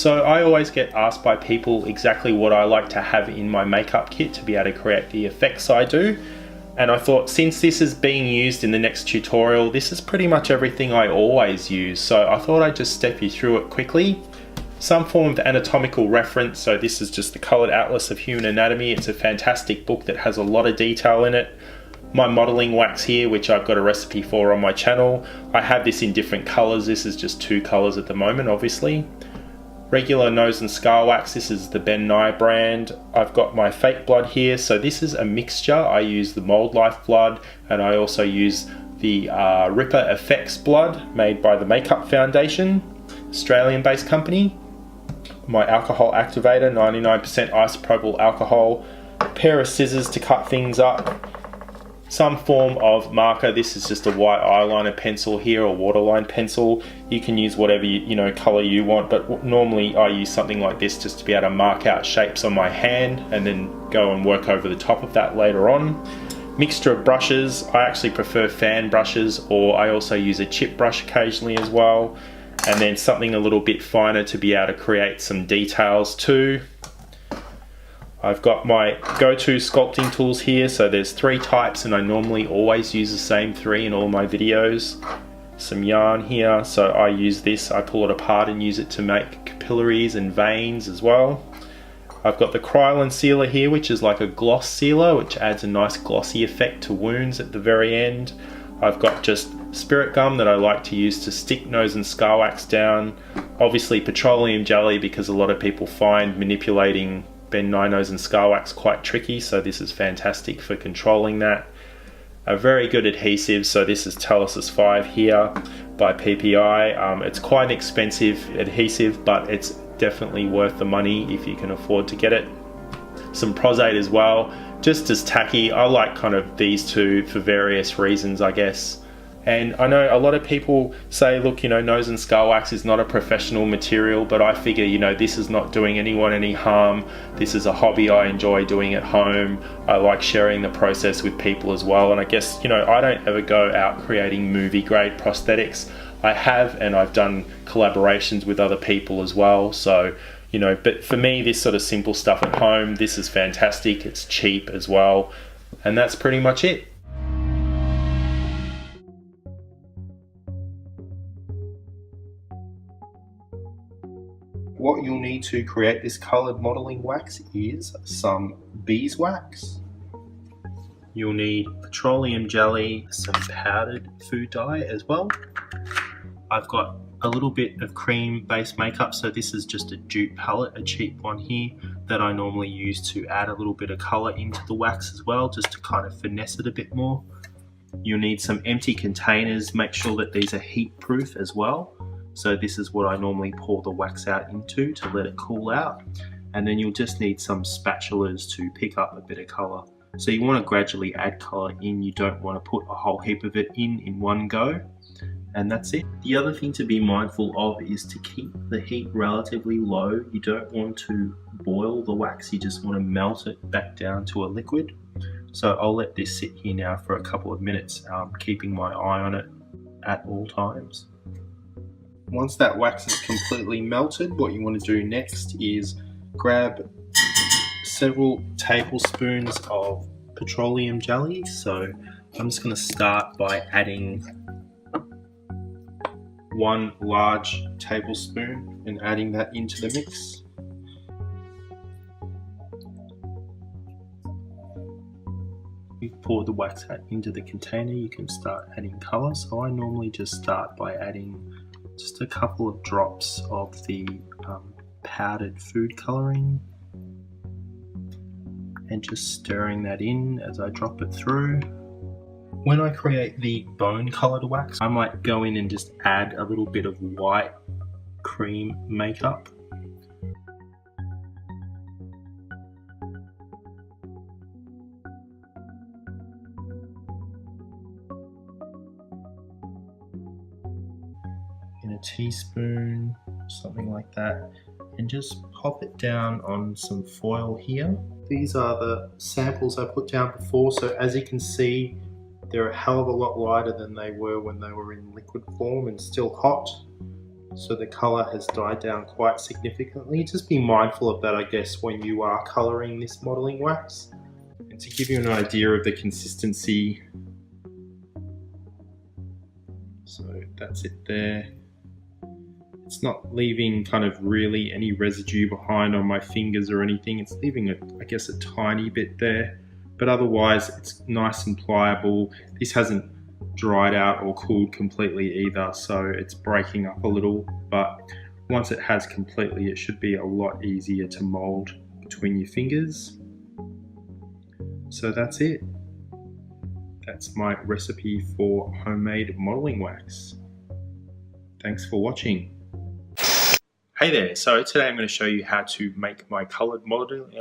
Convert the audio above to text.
So I always get asked by people exactly what I like to have in my makeup kit to be able to create the effects I do. And I thought, since this is being used in the next tutorial, this is pretty much everything I always use. So I thought I'd just step you through it quickly. Some form of anatomical reference. So this is just the Colored Atlas of Human Anatomy. It's a fantastic book that has a lot of detail in it. My modeling wax here, which I've got a recipe for on my channel. I have this in different colors. This is just 2 colors at the moment, obviously. Regular nose and scar wax, this is the Ben Nye brand. I've got my fake blood here, so this is a mixture. I use the Mold Life blood, and I also use the Ripper Effects blood made by the Makeup Foundation, Australian based company. My alcohol activator, 99% isopropyl alcohol. A pair of scissors to cut things up. Some form of marker. This is just a white eyeliner pencil here, or waterline pencil. You can use whatever color you want, but normally I use something like this just to be able to mark out shapes on my hand and then go and work over the top of that later on. Mixture of brushes. I actually prefer fan brushes, or I also use a chip brush occasionally as well. And then something a little bit finer to be able to create some details too. I've got my go-to sculpting tools here. So there's 3 types, and I normally always use the same 3 in all my videos. Some yarn here, so I use this, I pull it apart and use it to make capillaries and veins as well. I've got the Krylon sealer here, which is like a gloss sealer, which adds a nice glossy effect to wounds at the very end. I've got just spirit gum that I like to use to stick nose and scar wax down. Obviously petroleum jelly, because a lot of people find manipulating Ben Nye nose and scar wax quite tricky, so this is fantastic for controlling that. A very good adhesive, so this is Telesis 5 here by PPI. It's quite an expensive adhesive, but it's definitely worth the money if you can afford to get it. Some Prosade as well, just as tacky. I like kind of these 2 for various reasons, I guess. And I know a lot of people say, look, nose and scar wax is not a professional material, but I figure, this is not doing anyone any harm. This is a hobby I enjoy doing at home. I like sharing the process with people as well. And I guess, I don't ever go out creating movie grade prosthetics. I have, and I've done collaborations with other people as well. So, but for me, this sort of simple stuff at home, this is fantastic. It's cheap as well. And that's pretty much it. What you'll need to create this coloured modelling wax is some beeswax. You'll need petroleum jelly, some powdered food dye as well. I've got a little bit of cream based makeup, so this is just a dupe palette, a cheap one here, that I normally use to add a little bit of colour into the wax as well, just to kind of finesse it a bit more. You'll need some empty containers. Make sure that these are heat proof as well. So this is what I normally pour the wax out into to let it cool out. And then you'll just need some spatulas to pick up a bit of colour. So you want to gradually add colour in. You don't want to put a whole heap of it in one go. And that's it. The other thing to be mindful of is to keep the heat relatively low. You don't want to boil the wax. You just want to melt it back down to a liquid. So I'll let this sit here now for a couple of minutes, keeping my eye on it at all times. Once that wax is completely melted, what you want to do next is grab several tablespoons of petroleum jelly. So I'm just going to start by adding 1 large tablespoon and adding that into the mix. You've poured the wax out into the container, you can start adding colour. So I normally just start by adding just a couple of drops of the powdered food colouring and just stirring that in as I drop it through. When I create the bone coloured wax, I might go in and just add a little bit of white cream makeup. In a teaspoon, something like that, and just pop it down on some foil here. These are the samples I put down before, so as you can see, they're a hell of a lot lighter than they were when they were in liquid form and still hot. So the colour has died down quite significantly. Just be mindful of that, I guess, when you are colouring this modelling wax. And to give you an idea of the consistency, so that's it there. It's not leaving kind of really any residue behind on my fingers or anything. It's leaving, I guess, a tiny bit there. But otherwise, it's nice and pliable. This hasn't dried out or cooled completely either, so it's breaking up a little. But once it has completely, it should be a lot easier to mould between your fingers. So that's it. That's my recipe for homemade modelling wax. Thanks for watching. Hey there, so today I'm going to show you how to make my coloured modelling.